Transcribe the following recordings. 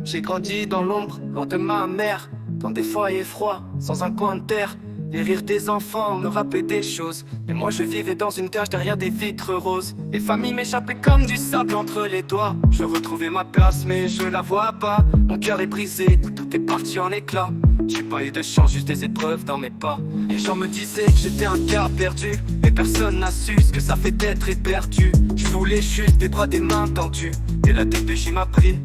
J'ai grandi dans l'ombre, loin de ma mère, dans des foyers froids, sans un coin de terre. Les rires des enfants me rappelaient des choses, mais moi je vivais dans une cage derrière des vitres roses. Les familles m'échappaient comme du sable entre les doigts. Je retrouvais ma place mais je la vois pas. Mon cœur est brisé, tout est parti en éclats. J'ai pas eu de chance, juste des épreuves dans mes pas. Les gens me disaient que j'étais un gars perdu, mais personne n'a su ce que ça fait d'être éperdu. Je voulais juste des bras, des mains tendues, et la DPJ m'a pris,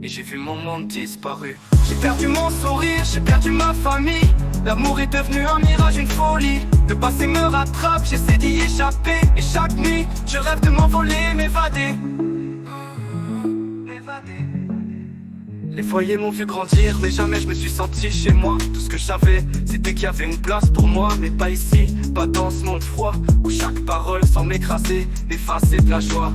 et j'ai vu mon monde disparu. J'ai perdu mon sourire, j'ai perdu ma famille. L'amour est devenu un mirage, une folie. Le passé me rattrape, j'essaie d'y échapper. Et chaque nuit, je rêve de m'envoler, m'évader. Les foyers m'ont vu grandir, mais jamais je me suis senti chez moi. Tout ce que je savais, c'était qu'il y avait une place pour moi, mais pas ici, pas dans ce monde froid, où chaque parole semble m'écraser, m'effacer de la joie.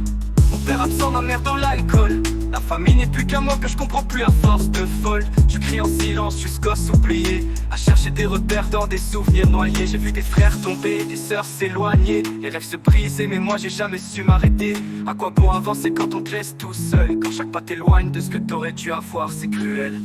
Mon père absent, ma mère dans l'alcool. La famille n'est plus qu'un mot que je comprends plus à force de folle. Je crie en silence jusqu'à s'oublier, à chercher des repères dans des souvenirs noyés. J'ai vu des frères tomber, des sœurs s'éloigner, les rêves se briser, mais moi j'ai jamais su m'arrêter. À quoi bon avancer quand on te laisse tout seul, quand chaque pas t'éloigne de ce que t'aurais dû avoir, c'est cruel.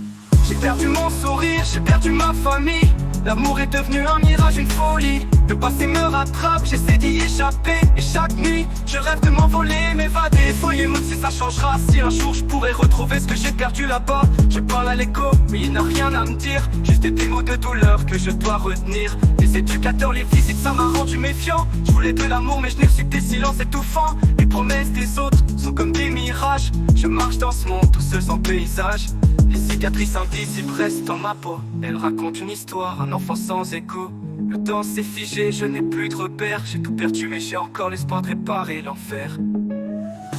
J'ai perdu mon sourire, j'ai perdu ma famille. L'amour est devenu un mirage, une folie. Le passé me rattrape, j'essaie d'y échapper. Et chaque nuit, je rêve de m'envoler, m'évader. Soyez moi si ça changera, si un jour je pourrais retrouver ce que j'ai perdu là-bas. Je parle à l'écho, mais il n'a rien à me dire. Juste des mots de douleur que je dois retenir. Les éducateurs, les visites, ça m'a rendu méfiant. Je voulais de l'amour, mais je n'ai reçu que des silences étouffants. Les promesses des autres sont comme des mirages. Je marche dans ce monde, tout seul sans paysage. Les cicatrices invisibles restent dans ma peau. Elles racontent une histoire, un enfant sans écho. Le temps s'est figé, je n'ai plus de repères. J'ai tout perdu mais j'ai encore l'espoir de réparer l'enfer.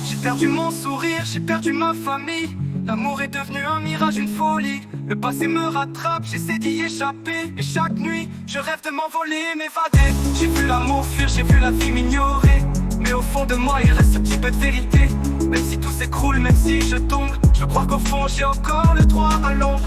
J'ai perdu mon sourire, j'ai perdu ma famille. L'amour est devenu un mirage, une folie. Le passé me rattrape, j'essaie d'y échapper. Et chaque nuit, je rêve de m'envoler, m'évader. J'ai vu l'amour fuir, j'ai vu la vie m'ignorer. Mais au fond de moi, il reste un petit peu de vérité. Même si tout s'écroule, même si je tombe, je crois qu'au fond, j'ai encore le droit à l'ombre.